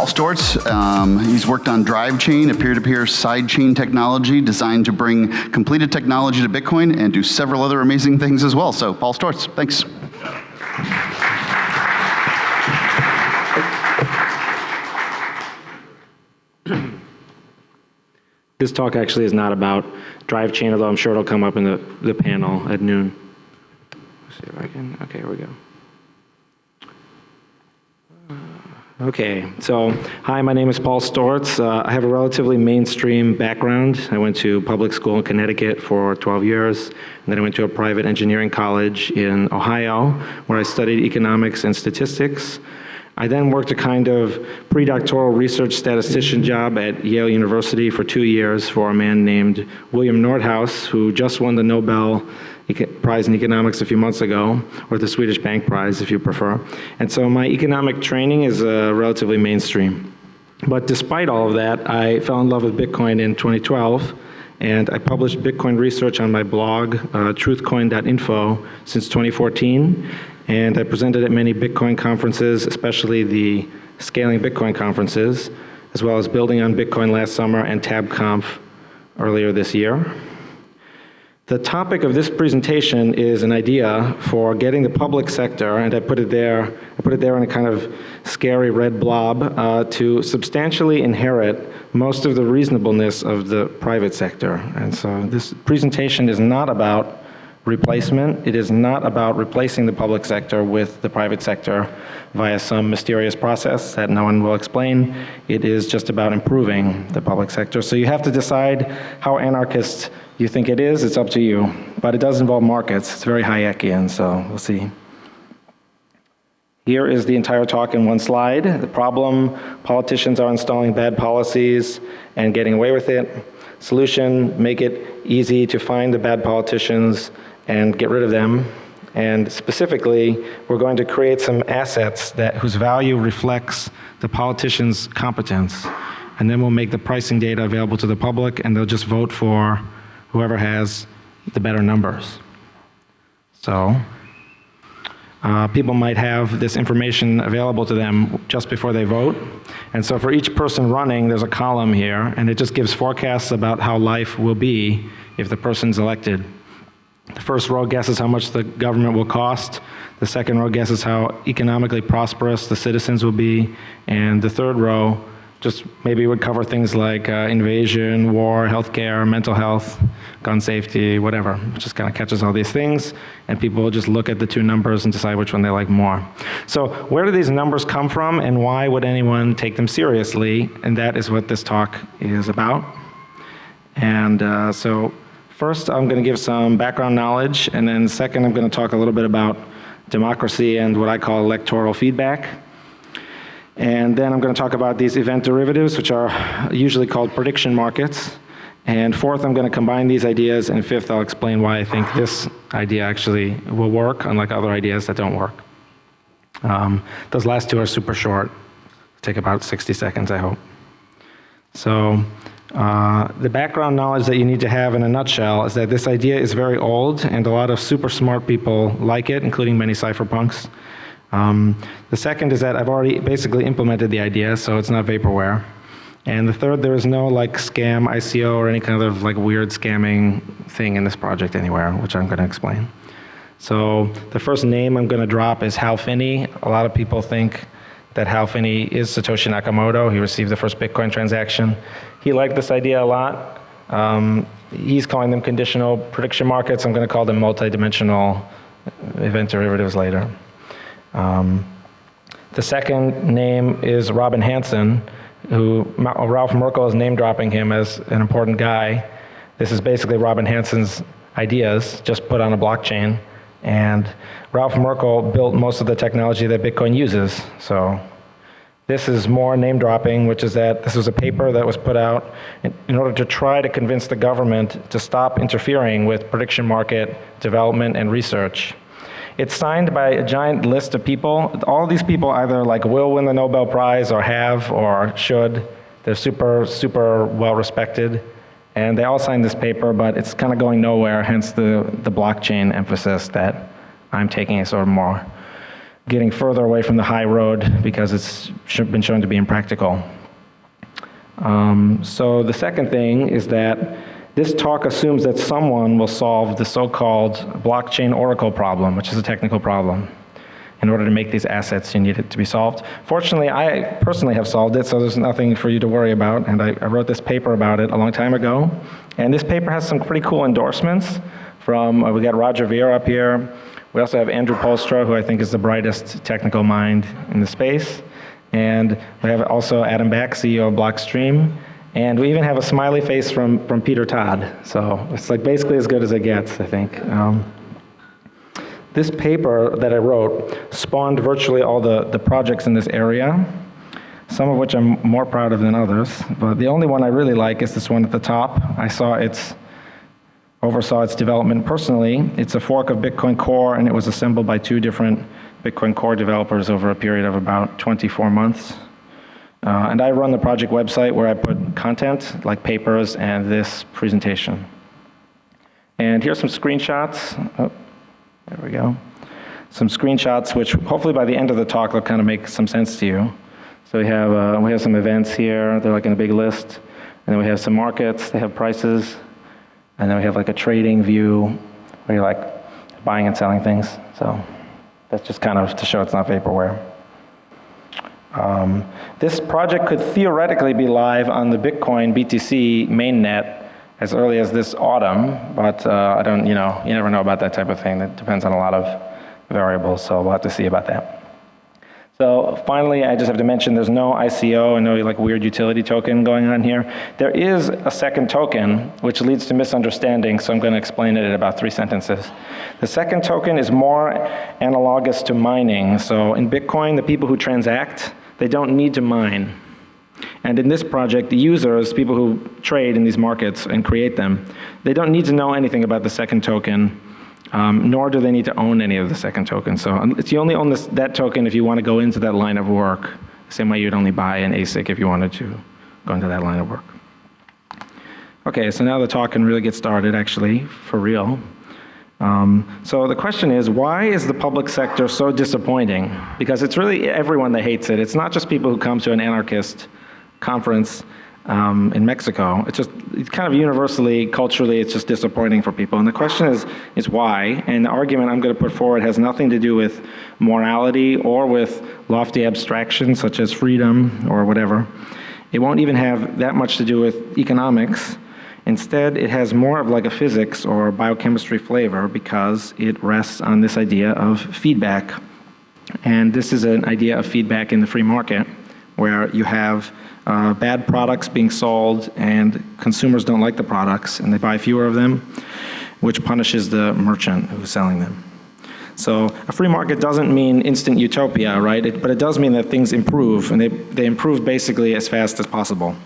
Paul Sztorc. He's worked on Drive Chain, a peer-to-peer sidechain technology designed to bring completed technology to Bitcoin and do several other amazing things as well. So, Paul Sztorc, thanks. This talk actually is not about Drive Chain, although I'm sure it'll come up in the panel at noon. Let's see if I can, okay, here we go. Okay, so hi, my name is Paul Sztorc. I have a relatively mainstream background. I went to public school in Connecticut for 12 years, and then I went to a private engineering college in Ohio, where I studied economics and statistics. I then worked a kind of pre-doctoral research statistician job at Yale University for 2 years for a man named William Nordhaus, who just won the Nobel Prize in Economics a few months ago, or the Swedish Bank Prize if you prefer. And so my economic training is relatively mainstream. But despite all of that, I fell in love with Bitcoin in 2012, and I published Bitcoin research on my blog, truthcoin.info, since 2014. And I presented at many Bitcoin conferences, especially the Scaling Bitcoin conferences, as well as Building on Bitcoin last summer and TabConf earlier this year. The topic of this presentation is an idea for getting the public sector, and I put it there in a kind of scary red blob, to substantially inherit most of the reasonableness of the private sector. And so this presentation is not about replacement. It is not about replacing the public sector with the private sector via some mysterious process that no one will explain. It is just about improving the public sector. So you have to decide how anarchist you think it is. It's up to you. But it does involve markets. It's very Hayekian, so we'll see. Here is the entire talk in one slide. The problem: politicians are installing bad policies and getting away with it. Solution: make it easy to find the bad politicians and get rid of them. And specifically, we're going to create some assets whose value reflects the politician's competence. And then we'll make the pricing data available to the public, and they'll just vote for whoever has the better numbers. So people might have this information available to them just before they vote. And so for each person running, there's a column here, and it just gives forecasts about how life will be if the person's elected. The first row guesses how much the government will cost. The second row guesses how economically prosperous the citizens will be. And the third row just maybe would cover things like invasion, war, healthcare, mental health, gun safety, whatever. It just kind of catches all these things, and people will just look at the two numbers and decide which one they like more. So where do these numbers come from, and why would anyone take them seriously? And that is what this talk is about. And so first, I'm going to give some background knowledge, and then second, I'm going to talk a little bit about democracy and what I call electoral feedback. And then I'm going to talk about these event derivatives, which are usually called prediction markets. And fourth, I'm going to combine these ideas, and fifth, I'll explain why I think this idea actually will work, unlike other ideas that don't work. Those last two are super short. Take about 60 seconds, I hope. So the background knowledge that you need to have in a nutshell is that this idea is very old, and a lot of super smart people like it, including many cypherpunks. The second is that I've already basically implemented the idea, so it's not vaporware. And the third, there is no like scam ICO or any kind of like weird scamming thing in this project anywhere, which I'm going to explain. So the first name I'm going to drop is Hal Finney. A lot of people think that Hal Finney is Satoshi Nakamoto. He received the first Bitcoin transaction. He liked this idea a lot. He's calling them conditional prediction markets. I'm going to call them multidimensional event derivatives later. The second name is Robin Hanson, who Ralph Merkle is name dropping him as an important guy. This is basically Robin Hanson's ideas, just put on a blockchain. And Ralph Merkle built most of the technology that Bitcoin uses. So this is more name dropping, which is that this was a paper that was put out in order to try to convince the government to stop interfering with prediction market development and research. It's signed by a giant list of people. All these people either like will win the Nobel Prize or have or should. They're super, super well respected. And they all signed this paper, but it's kind of going nowhere, hence the blockchain emphasis that I'm taking a sort of more getting further away from the high road because it's been shown to be impractical. So the second thing is that this talk assumes that someone will solve the so-called blockchain oracle problem, which is a technical problem. In order to make these assets, you need it to be solved. Fortunately, I personally have solved it, so there's nothing for you to worry about, and I wrote this paper about it a long time ago. And this paper has some pretty cool endorsements from, we got Roger Ver up here. We also have Andrew Polstra, who I think is the brightest technical mind in the space. And we have also Adam Back, CEO of Blockstream. And we even have a smiley face from Peter Todd. So it's like basically as good as it gets, I think. This paper that I wrote spawned virtually all the projects in this area, some of which I'm more proud of than others. But the only one I really like is this one at the top. I oversaw its development personally. It's a fork of Bitcoin Core, and it was assembled by 2 different Bitcoin Core developers over a period of about 24 months. And I run the project website where I put content, like papers and this presentation. And here's some screenshots. Oh, there we go. Some screenshots, which hopefully by the end of the talk, they'll kind of make some sense to you. So we have some events here. They're like in a big list. And then we have some markets. They have prices. And then we have like a trading view where you're like buying and selling things. So that's just kind of to show it's not vaporware. This project could theoretically be live on the Bitcoin BTC mainnet as early as this autumn, but you never know about that type of thing. That depends on a lot of variables, so we'll have to see about that. So finally, I just have to mention there's no ICO and no like weird utility token going on here. There is a second token, which leads to misunderstanding, so I'm going to explain it in about 3 sentences. The second token is more analogous to mining. So in Bitcoin, the people who transact, they don't need to mine. And in this project, the users, people who trade in these markets and create them, they don't need to know anything about the second token, nor do they need to own any of the second token. So you only own that token if you want to go into that line of work, the same way you'd only buy an ASIC if you wanted to go into that line of work. Okay, so now the talk can really get started, actually, for real. So the question is, why is the public sector so disappointing? Because it's really everyone that hates it. It's not just people who come to an anarchist conference in Mexico. It's kind of universally, culturally, it's just disappointing for people. And the question is why? And the argument I'm going to put forward has nothing to do with morality or with lofty abstractions such as freedom or whatever. It won't even have that much to do with economics. Instead, it has more of like a physics or biochemistry flavor because it rests on this idea of feedback. And this is an idea of feedback in the free market where you have bad products being sold and consumers don't like the products and they buy fewer of them, which punishes the merchant who's selling them. So a free market doesn't mean instant utopia, right? But it does mean that things improve, and they improve basically as fast as possible.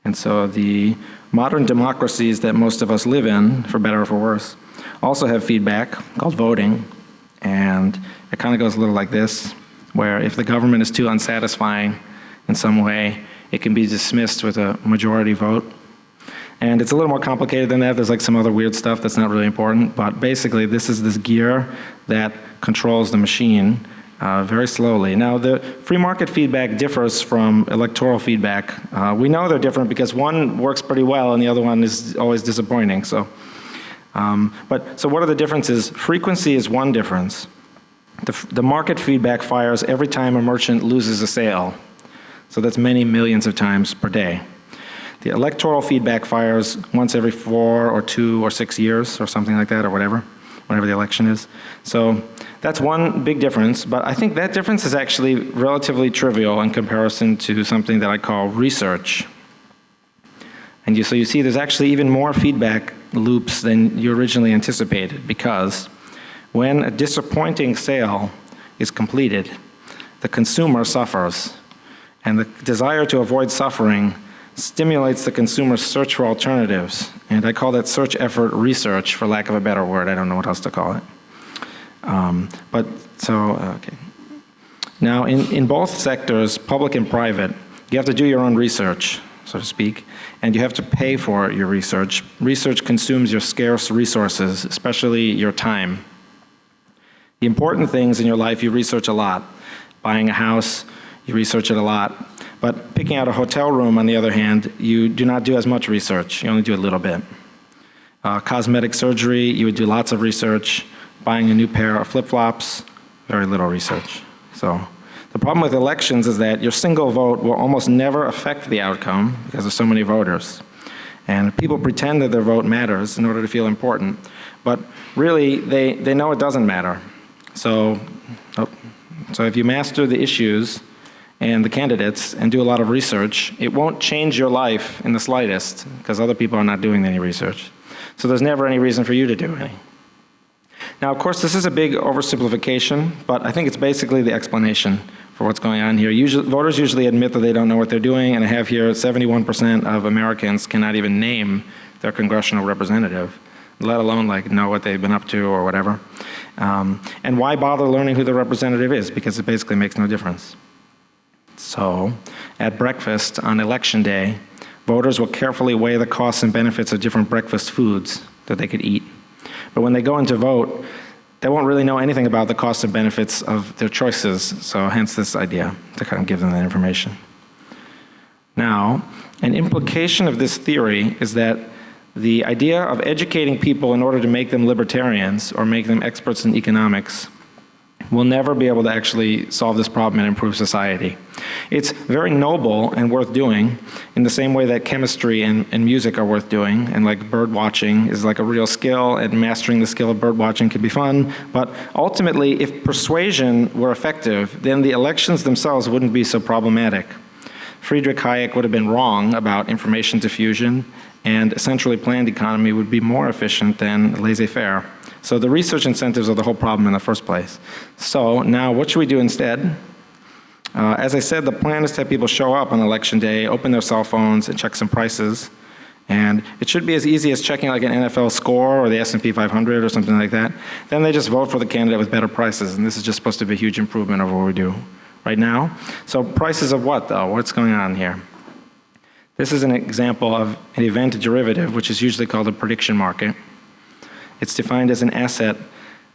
And so the modern democracies that most of us live in, for better or for worse, also have feedback called voting. And it kind of goes a little like this, where if the government is too unsatisfying in some way, it can be dismissed with a majority vote. And it's a little more complicated than that. There's like some other weird stuff that's not really important. But basically, this is this gear that controls the machine very slowly. Now, the free market feedback differs from electoral feedback. We know they're different because one works pretty well and the other one is always disappointing. So what are the differences? Frequency is one difference. The market feedback fires every time a merchant loses a sale. So that's many millions of times per day. The electoral feedback fires once every 4 or 2 or 6 years or something like that, or whatever the election is. So that's one big difference, but I think that difference is actually relatively trivial in comparison to something that I call research. And so you see there's actually even more feedback loops than you originally anticipated, because when a disappointing sale is completed, the consumer suffers. And the desire to avoid suffering stimulates the consumer's search for alternatives. And I call that search effort research, for lack of a better word. I don't know what else to call it. Okay. Now, in both sectors, public and private, you have to do your own research, so to speak, and you have to pay for your research. Research consumes your scarce resources, especially your time. The important things in your life, you research a lot. Buying a house, you research it a lot. But picking out a hotel room, on the other hand, you do not do as much research. You only do a little bit. Cosmetic surgery, you would do lots of research. Buying a new pair of flip-flops, very little research. So the problem with elections is that your single vote will almost never affect the outcome because there's so many voters. And people pretend that their vote matters in order to feel important. But really, they know it doesn't matter. So if you master the issues and the candidates and do a lot of research, it won't change your life in the slightest because other people are not doing any research. So there's never any reason for you to do any. Now, of course, this is a big oversimplification, but I think it's basically the explanation for what's going on here. Voters usually admit that they don't know what they're doing, and I have here 71% of Americans cannot even name their congressional representative, let alone like know what they've been up to or whatever. And why bother learning who the representative is? Because it basically makes no difference. So, at breakfast on election day, voters will carefully weigh the costs and benefits of different breakfast foods that they could eat. But when they go in to vote, they won't really know anything about the costs and benefits of their choices, so hence this idea to kind of give them that information. Now, an implication of this theory is that the idea of educating people in order to make them libertarians or make them experts in economics will never be able to actually solve this problem and improve society. It's very noble and worth doing in the same way that chemistry and music are worth doing, and like bird watching is like a real skill, and mastering the skill of bird watching can be fun. But ultimately, if persuasion were effective, then the elections themselves wouldn't be so problematic. Friedrich Hayek would have been wrong about information diffusion, and a centrally planned economy would be more efficient than laissez-faire. So the research incentives are the whole problem in the first place. So now what should we do instead? As I said, the plan is to have people show up on election day, open their cell phones, and check some prices. And it should be as easy as checking like an NFL score or the S&P 500 or something like that. Then they just vote for the candidate with better prices, and this is just supposed to be a huge improvement over what we do right now. So prices of what, though? What's going on here? This is an example of an event derivative, which is usually called a prediction market. It's defined as an asset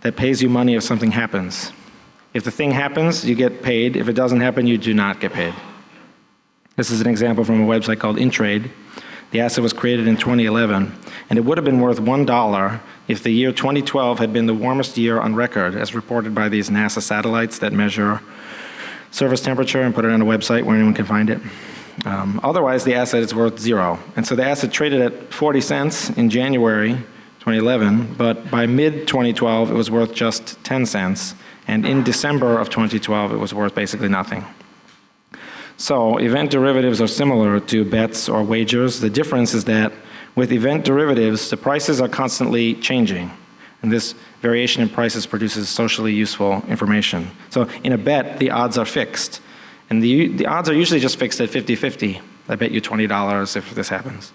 that pays you money if something happens. If the thing happens, you get paid. If it doesn't happen, you do not get paid. This is an example from a website called Intrade. The asset was created in 2011, and it would have been worth $1 if the year 2012 had been the warmest year on record, as reported by these NASA satellites that measure surface temperature and put it on a website where anyone can find it. Otherwise, the asset is worth $0. And so the asset traded at 40 cents in January 2011, but by mid-2012, it was worth just 10 cents. And in December of 2012, it was worth basically nothing. So event derivatives are similar to bets or wagers. The difference is that with event derivatives, the prices are constantly changing. And this variation in prices produces socially useful information. So in a bet, the odds are fixed. And the odds are usually just fixed at 50-50. I bet you $20 if this happens.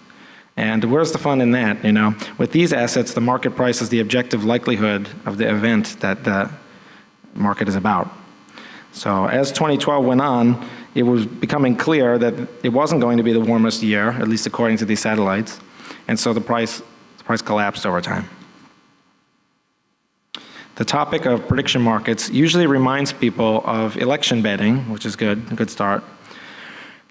And where's the fun in that, you know? With these assets, the market price is the objective likelihood of the event that the market is about. So as 2012 went on, it was becoming clear that it wasn't going to be the warmest year, at least according to these satellites. And so the price collapsed over time. The topic of prediction markets usually reminds people of election betting, which is good, a good start.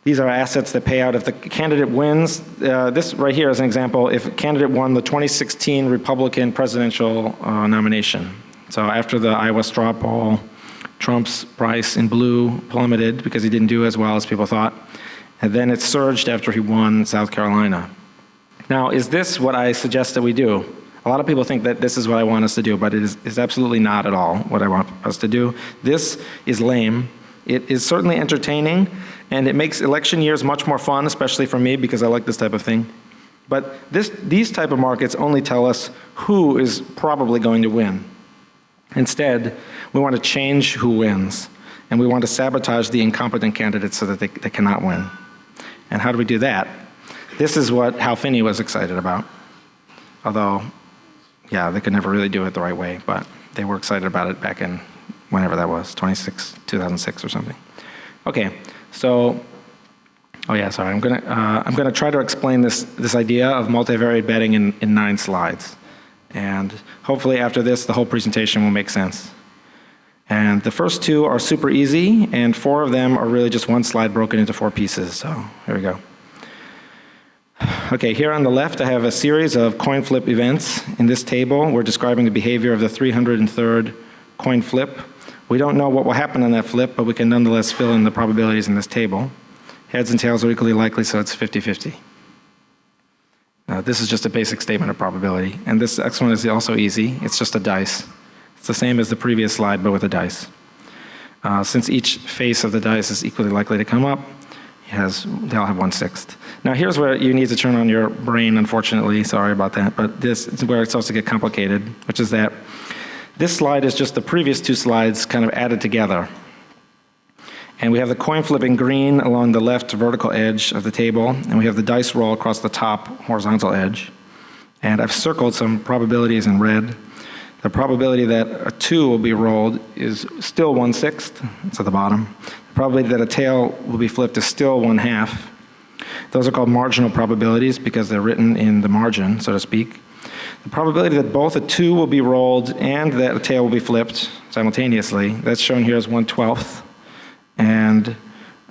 These are assets that pay out if the candidate wins. This right here is an example if a candidate won the 2016 Republican presidential nomination. So after the Iowa straw poll, Trump's price in blue plummeted because he didn't do as well as people thought. And then it surged after he won South Carolina. Now, is this what I suggest that we do? A lot of people think that this is what I want us to do, but it is absolutely not at all what I want us to do. This is lame. It is certainly entertaining, and it makes election years much more fun, especially for me because I like this type of thing. But these type of markets only tell us who is probably going to win. Instead, we want to change who wins, and we want to sabotage the incompetent candidates so that they cannot win. And how do we do that? This is what Hal Finney was excited about. Although, yeah, they could never really do it the right way, but they were excited about it back in whenever that was, 2006 or something. Okay, so, oh yeah, sorry, I'm gonna try to explain this idea of multivariate betting in 9 slides. And hopefully after this, the whole presentation will make sense. And the first two are super easy, and 4 of them are really just one slide broken into 4 pieces. So here we go. Okay, here on the left, I have a series of coin flip events. In this table, we're describing the behavior of the 303rd coin flip. We don't know what will happen on that flip, but we can nonetheless fill in the probabilities in this table. Heads and tails are equally likely, so it's 50-50. This is just a basic statement of probability. And this next one is also easy. It's just a dice. It's the same as the previous slide, but with a dice. Since each face of the dice is equally likely to come up, they'll have 1/6. Now here's where you need to turn on your brain, unfortunately. Sorry about that. But this is where it starts to get complicated, which is that this slide is just the previous 2 slides kind of added together. And we have the coin flip in green along the left vertical edge of the table, and we have the dice roll across the top horizontal edge. And I've circled some probabilities in red. The probability that a 2 will be rolled is still 1/6, it's at the bottom. The probability that a tail will be flipped is still 1/2. Those are called marginal probabilities because they're written in the margin, so to speak. The probability that both a 2 will be rolled and that a tail will be flipped simultaneously, that's shown here as 1/12. And,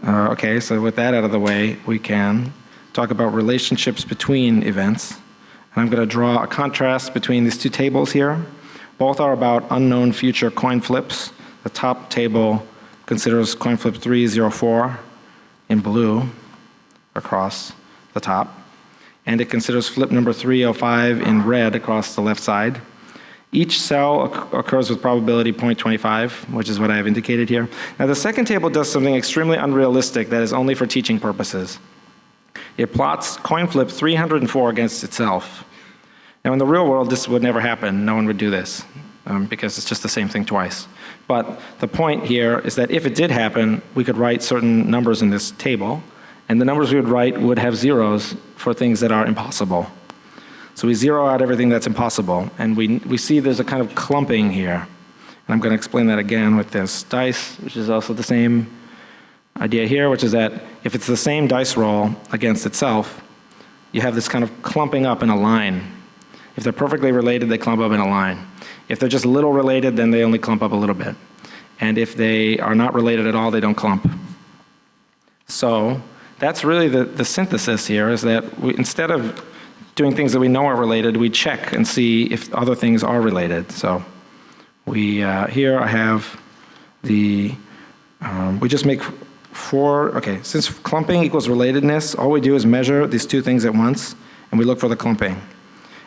okay, so with that out of the way, we can talk about relationships between events. And I'm going to draw a contrast between these 2 tables here. Both are about unknown future coin flips. The top table considers coin flip 304 in blue across the top. And it considers flip number 305 in red across the left side. Each cell occurs with probability 0.25, which is what I have indicated here. Now the second table does something extremely unrealistic that is only for teaching purposes. It plots coin flip 304 against itself. Now in the real world, this would never happen. No one would do this because it's just the same thing twice. But the point here is that if it did happen, we could write certain numbers in this table, and the numbers we would write would have zeros for things that are impossible. So we zero out everything that's impossible, and we see there's a kind of clumping here. And I'm going to explain that again with this dice, which is also the same idea here, which is that if it's the same dice roll against itself, you have this kind of clumping up in a line. If they're perfectly related, they clump up in a line. If they're just a little related, then they only clump up a little bit. And if they are not related at all, they don't clump. So that's really the synthesis here, is that instead of doing things that we know are related, we check and see if other things are related. So here I have we just make 4, okay, since clumping equals relatedness, all we do is measure these 2 things at once, and we look for the clumping.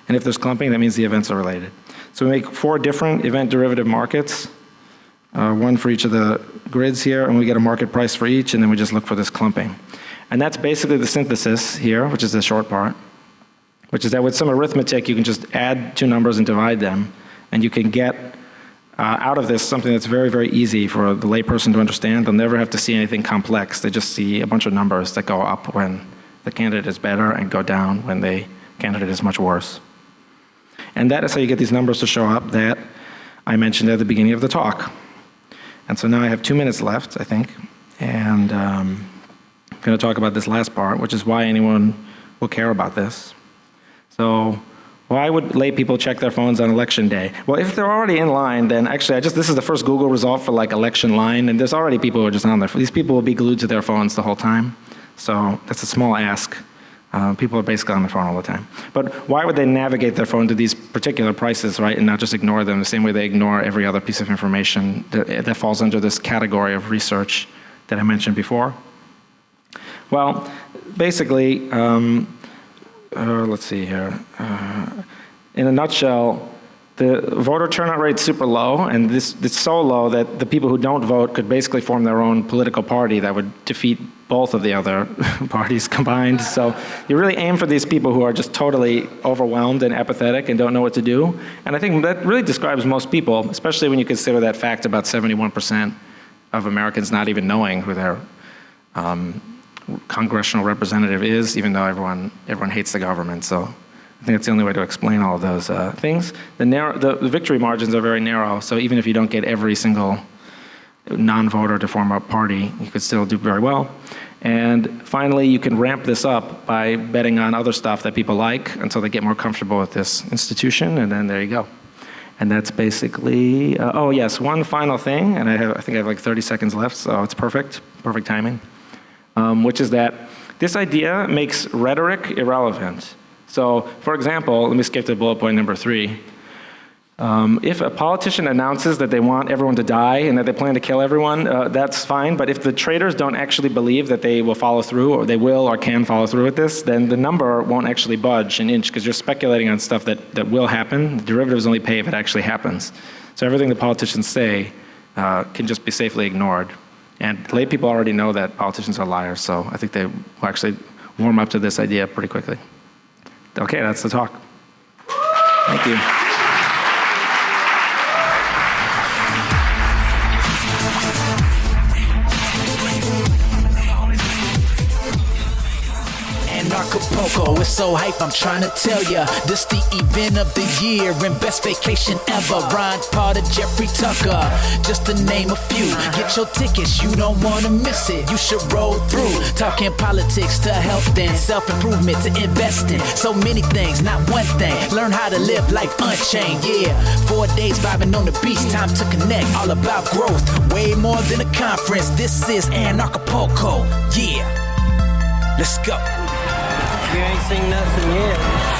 And if there's clumping, that means the events are related. So we make 4 different event derivative markets, 1 for each of the grids here, and we get a market price for each, and then we just look for this clumping. And that's basically the synthesis here, which is the short part, which is that with some arithmetic, you can just add 2 numbers and divide them, and you can get out of this something that's very, very easy for the layperson to understand. They'll never have to see anything complex. They just see a bunch of numbers that go up when the candidate is better and go down when the candidate is much worse. And that is how you get these numbers to show up that I mentioned at the beginning of the talk. And so now I have 2 minutes left, I think, and I'm going to talk about this last part, which is why anyone will care about this. So why would lay people check their phones on election day? Well, if they're already in line, then actually this is the first Google result for like election line, and there's already people who are just on there. These people will be glued to their phones the whole time. So that's a small ask. People are basically on their phone all the time. But why would they navigate their phone to these particular prices, right, and not just ignore them the same way they ignore every other piece of information that falls under this category of research that I mentioned before? Well, basically, let's see here. In a nutshell, the voter turnout rate's super low, and it's so low that the people who don't vote could basically form their own political party that would defeat both of the other parties combined. So you really aim for these people who are just totally overwhelmed and apathetic and don't know what to do. And I think that really describes most people, especially when you consider that fact about 71% of Americans not even knowing who their congressional representative is, even though everyone hates the government. So I think that's the only way to explain all of those things. The victory margins are very narrow, so even if you don't get every single non-voter to form a party, you could still do very well. And finally, you can ramp this up by betting on other stuff that people like until they get more comfortable with this institution, and then there you go. And that's basically, oh yes, one final thing, and I think I have like 30 seconds left, so it's perfect timing, which is that this idea makes rhetoric irrelevant. So, for example, let me skip to bullet point number 3. If a politician announces that they want everyone to die and that they plan to kill everyone, that's fine, but if the traitors don't actually believe that they will follow through, or they will or can follow through with this, then the number won't actually budge an inch, because you're speculating on stuff that will happen. The derivatives only pay if it actually happens. So everything the politicians say can just be safely ignored. And lay people already know that politicians are liars, so I think they will actually warm up to this idea pretty quickly. Okay, that's the talk. Thank you. Anarchapulco, it's so hype, I'm trying to tell ya. This the event of the year and best vacation ever. Ron Potter, Jeffrey Tucker, just to name a few. Get your tickets, you don't wanna miss it. You should roll through. Talking politics to health and self-improvement to investing. So many things, not one thing. Learn how to live life unchained, yeah. 4 days vibing on the beach, time to connect. All about growth, way more than a conference. This is Anarchapulco, yeah. Let's go. You ain't seen nothing yet.